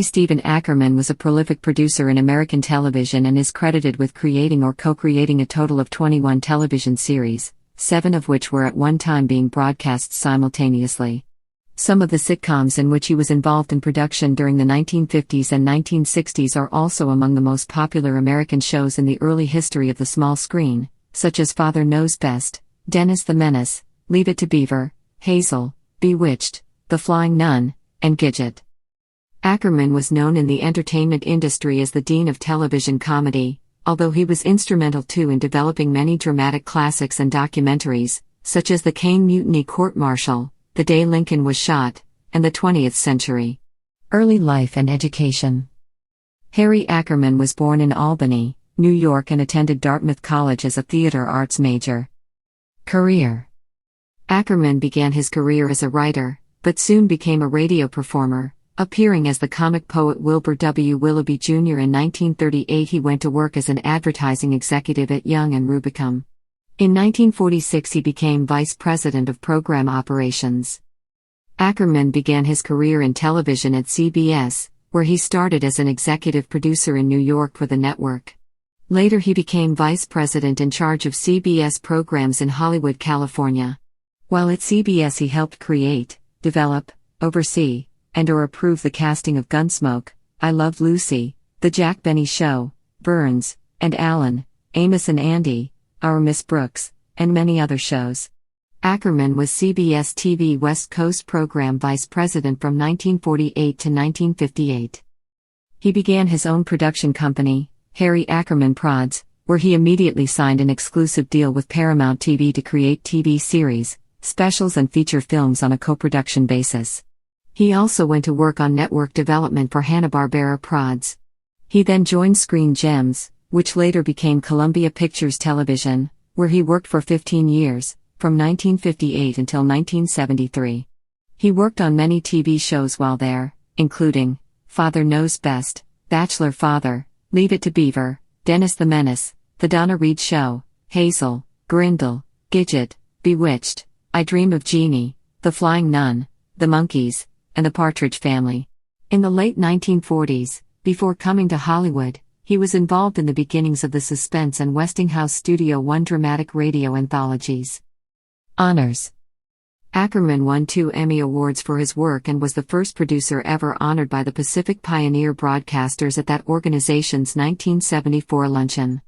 Stephen Ackerman was a prolific producer in American television and is credited with creating or co-creating a total of 21 television series, 7 of which were at one time being broadcast simultaneously. Some of the sitcoms in which he was involved in production during the 1950s and 1960s are also among the most popular American shows in the early history of the small screen, such as Father Knows Best, Dennis the Menace, Leave It to Beaver, Hazel, Bewitched, The Flying Nun, and Gidget. Ackerman was known in the entertainment industry as the Dean of Television Comedy, although he was instrumental too in developing many dramatic classics and documentaries, such as the Caine Mutiny Court-Martial, The Day Lincoln Was Shot, and The 20th Century. Early life and education. Harry Ackerman was born in Albany, New York and attended Dartmouth College as a theater arts major. Career. Ackerman began his career as a writer, but soon became a radio performer. Appearing as the comic poet Wilbur W. Willoughby Jr. in 1938, he went to work as an advertising executive at Young and Rubicam. In 1946 he became vice president of program operations. Ackerman began his career in television at CBS, where he started as an executive producer in New York for the network. Later he became vice president in charge of CBS programs in Hollywood, California. While at CBS he helped create, develop, oversee, and/or approve the casting of Gunsmoke, I Love Lucy, The Jack Benny Show, Burns, and Allen, Amos and Andy, Our Miss Brooks, and many other shows. Ackerman was CBS TV West Coast program vice president from 1948 to 1958. He began his own production company, Harry Ackerman Prods, where he immediately signed an exclusive deal with Paramount TV to create TV series, specials and feature films on a co-production basis. He also went to work on network development for Hanna-Barbera Prods. He then joined Screen Gems, which later became Columbia Pictures Television, where he worked for 15 years, from 1958 until 1973. He worked on many TV shows while there, including Father Knows Best, Bachelor Father, Leave It to Beaver, Dennis the Menace, The Donna Reed Show, Hazel, Grindle, Gidget, Bewitched, I Dream of Jeannie, The Flying Nun, The Monkees, and The Partridge Family. In the late 1940s, before coming to Hollywood, he was involved in the beginnings of the Suspense and Westinghouse Studio One dramatic radio anthologies. Honors. Ackerman won 2 Emmy Awards for his work and was the first producer ever honored by the Pacific Pioneer Broadcasters at that organization's 1974 luncheon.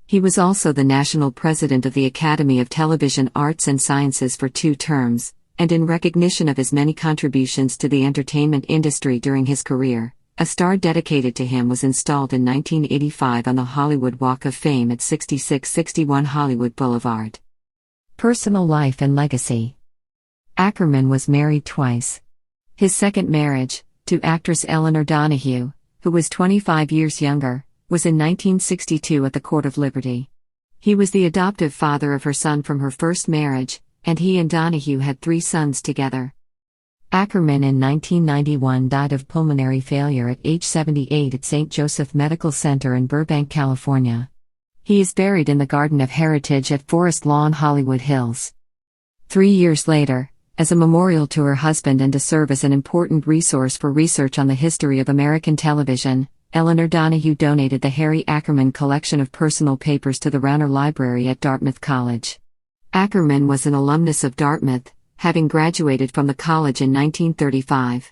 He was also the national president of the Academy of Television Arts and Sciences for 2 terms, and in recognition of his many contributions to the entertainment industry during his career, a star dedicated to him was installed in 1985 on the Hollywood Walk of Fame at 6661 Hollywood Boulevard. Personal life and legacy. Ackerman was married twice. His second marriage, to actress Eleanor Donahue, who was 25 years younger, was in 1962 at the Court of Liberty. He was the adoptive father of her son from her first marriage, and he and Donahue had 3 sons together. Ackerman in 1991 died of pulmonary failure at age 78 at St. Joseph Medical Center in Burbank, California. He is buried in the Garden of Heritage at Forest Lawn, Hollywood Hills. 3 years later, as a memorial to her husband and to serve as an important resource for research on the history of American television, Eleanor Donahue donated the Harry Ackerman collection of personal papers to the Rauner Library at Dartmouth College. Ackerman was an alumnus of Dartmouth, having graduated from the college in 1935.